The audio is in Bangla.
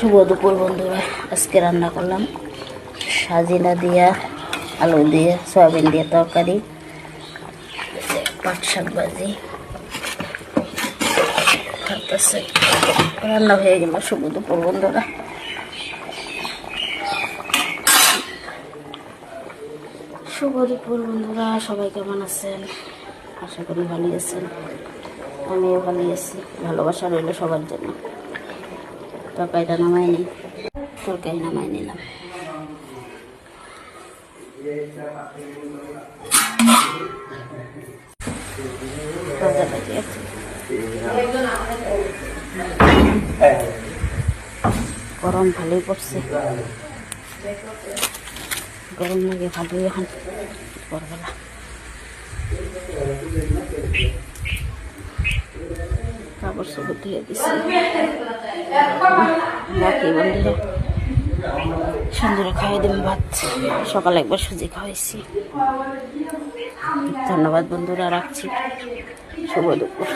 শুভ দুপুর বন্ধুরা, আজকে রান্না করলাম সাজিনা দিয়া আলু দিয়ে সয়াবিন দিয়ে তরকারি, পাট শাক ভাজি। রান্না হয়ে গেল। শুভ দুপুর বন্ধুরা। শুভ দুপুর বন্ধুরা, সবাই কেমন আছেন? আশা করি ভালোই আছেন। আমিও ভালোই আছি। ভালোবাসা রইল সবার জন্য। তরকারিটা নামাই নিই। তরকারি নামাই নিলাম। গরম ভালোই পড়ছে, গরম লাগে ভালোই। এখন ভোরবেলা কাপড় চোপড় ধুয়ে দিচ্ছি। বাকি বন্ধুরা সন্ধ্যারে খাওয়াই দেব ভাত। সকালে একবার সুজি খাওয়াইছি। ধন্যবাদ বন্ধুরা, রাখছি। শুভ দুপুর।